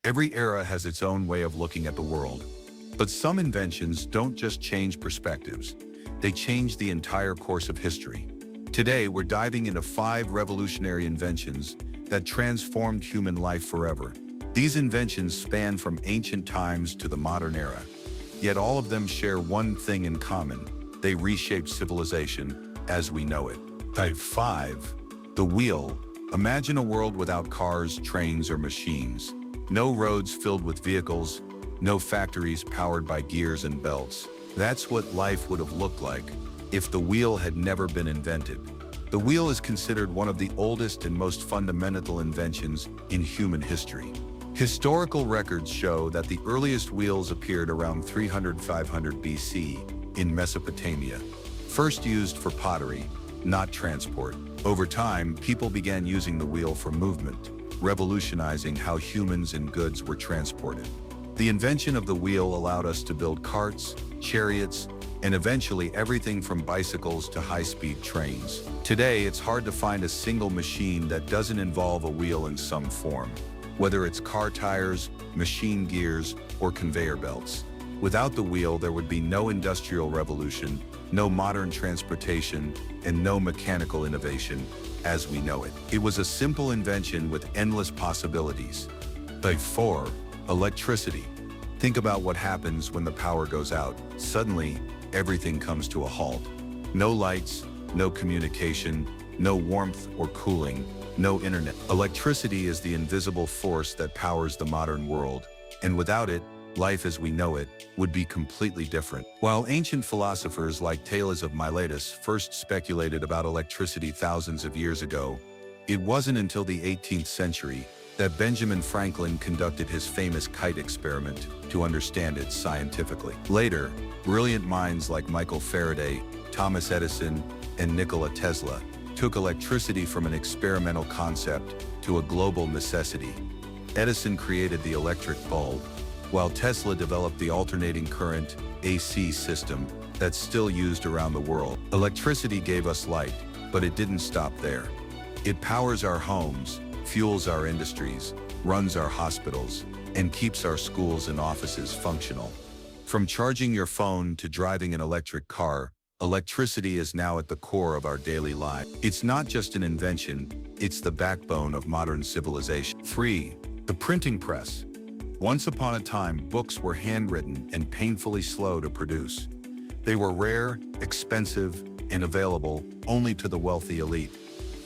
Every era has its own way of looking at the world. But some inventions don't just change perspectives, they change the entire course of history. Today, we're diving into 5 revolutionary inventions that transformed human life forever. These inventions span from ancient times to the modern era, yet all of them share one thing in common: they reshaped civilization as we know it. Type 5. The wheel. Imagine a world without cars, trains, or machines. No roads filled with vehicles, no factories powered by gears and belts. That's what life would have looked like if the wheel had never been invented. The wheel is considered one of the oldest and most fundamental inventions in human history. Historical records show that the earliest wheels appeared around 300–500 BC in Mesopotamia, first used for pottery, not transport. Over time, people began using the wheel for movement, revolutionizing how humans and goods were transported. The invention of the wheel allowed us to build carts, chariots, and eventually everything from bicycles to high-speed trains. Today, it's hard to find a single machine that doesn't involve a wheel in some form, whether it's car tires, machine gears, or conveyor belts. Without the wheel, there would be no industrial revolution, no modern transportation, and no mechanical innovation as we know it. It was a simple invention with endless possibilities. Type 4. Electricity. Think about what happens when the power goes out. Suddenly, everything comes to a halt. No lights, no communication, no warmth or cooling, no internet. Electricity is the invisible force that powers the modern world, and without it, life as we know it would be completely different. While ancient philosophers like Thales of Miletus first speculated about electricity thousands of years ago, it wasn't until the 18th century that Benjamin Franklin conducted his famous kite experiment to understand it scientifically. Later, brilliant minds like Michael Faraday, Thomas Edison, and Nikola Tesla took electricity from an experimental concept to a global necessity. Edison created the electric bulb, while Tesla developed the alternating current AC system that's still used around the world. Electricity gave us light, but it didn't stop there. It powers our homes, fuels our industries, runs our hospitals, and keeps our schools and offices functional. From charging your phone to driving an electric car, electricity is now at the core of our daily life. It's not just an invention, it's the backbone of modern civilization. 3. The printing press. Once upon a time, books were handwritten and painfully slow to produce. They were rare, expensive, and available only to the wealthy elite.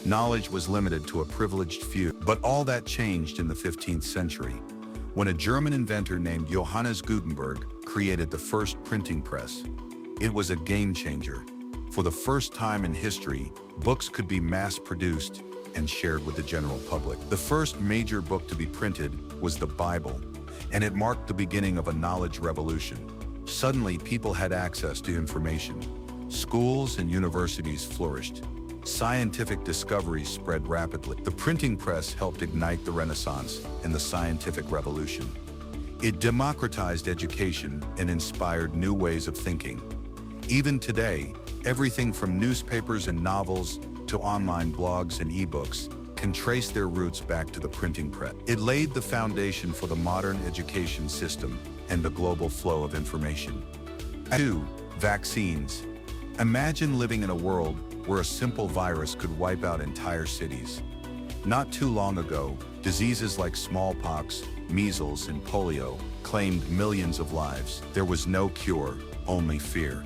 Knowledge was limited to a privileged few. But all that changed in the 15th century, when a German inventor named Johannes Gutenberg created the first printing press. It was a game changer. For the first time in history, books could be mass-produced and shared with the general public. The first major book to be printed was the Bible, and it marked the beginning of a knowledge revolution. Suddenly, people had access to information. Schools and universities flourished. Scientific discoveries spread rapidly. The printing press helped ignite the Renaissance and the scientific revolution. It democratized education and inspired new ways of thinking. Even today, everything from newspapers and novels to online blogs and ebooks can trace their roots back to the printing press. It laid the foundation for the modern education system and the global flow of information. 2. Vaccines. Imagine living in a world where a simple virus could wipe out entire cities. Not too long ago, diseases like smallpox, measles, and polio claimed millions of lives. There was no cure, only fear.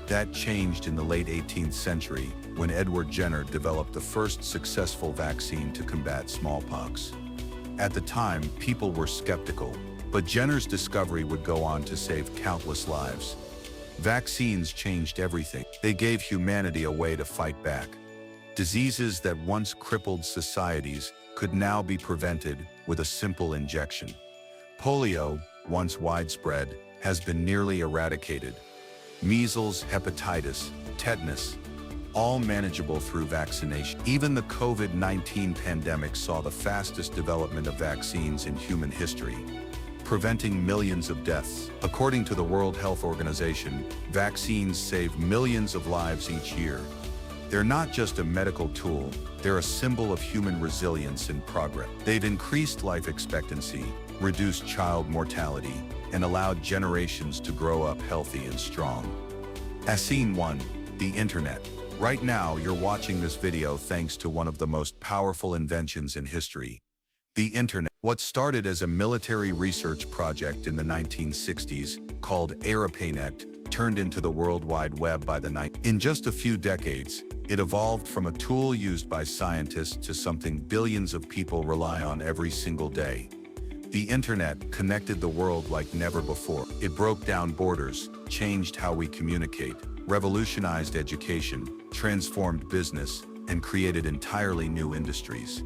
That changed in the late 18th century when Edward Jenner developed the first successful vaccine to combat smallpox. At the time, people were skeptical, but Jenner's discovery would go on to save countless lives. Vaccines changed everything. They gave humanity a way to fight back. Diseases that once crippled societies could now be prevented with a simple injection. Polio, once widespread, has been nearly eradicated. Measles, hepatitis, tetanus, all manageable through vaccination. Even the COVID-19 pandemic saw the fastest development of vaccines in human history, preventing millions of deaths. According to the World Health Organization, vaccines save millions of lives each year. They're not just a medical tool, they're a symbol of human resilience and progress. They've increased life expectancy, reduced child mortality, and allowed generations to grow up healthy and strong. Scene 1. The Internet. Right now, you're watching this video thanks to one of the most powerful inventions in history, the Internet. What started as a military research project in the 1960s, called Auto Kinetiq, turned into the World Wide Web by the 90s. In just a few decades, it evolved from a tool used by scientists to something billions of people rely on every single day. The Internet connected the world like never before. It broke down borders, changed how we communicate, revolutionized education, transformed business, and created entirely new industries.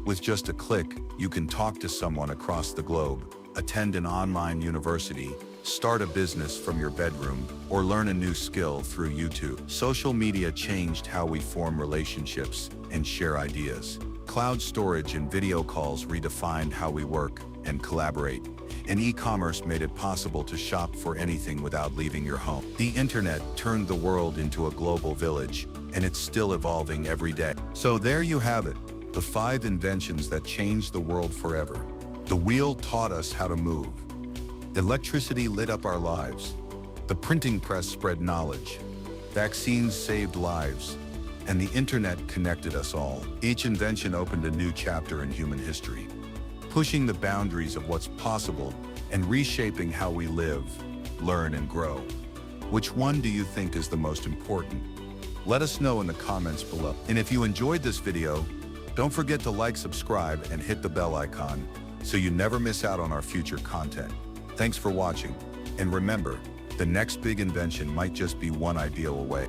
With just a click, you can talk to someone across the globe, attend an online university, start a business from your bedroom, or learn a new skill through YouTube. Social media changed how we form relationships and share ideas. Cloud storage and video calls redefined how we work and collaborate. And e-commerce made it possible to shop for anything without leaving your home. The Internet turned the world into a global village, and it's still evolving every day. So there you have it, the 5 inventions that changed the world forever. The wheel taught us how to move. Electricity lit up our lives. The printing press spread knowledge. Vaccines saved lives. And the Internet connected us all. Each invention opened a new chapter in human history, pushing the boundaries of what's possible and reshaping how we live, learn, and grow. Which one do you think is the most important? Let us know in the comments below. And if you enjoyed this video, don't forget to like, subscribe, and hit the bell icon so you never miss out on our future content. Thanks for watching. And remember, the next big invention might just be one ideal away.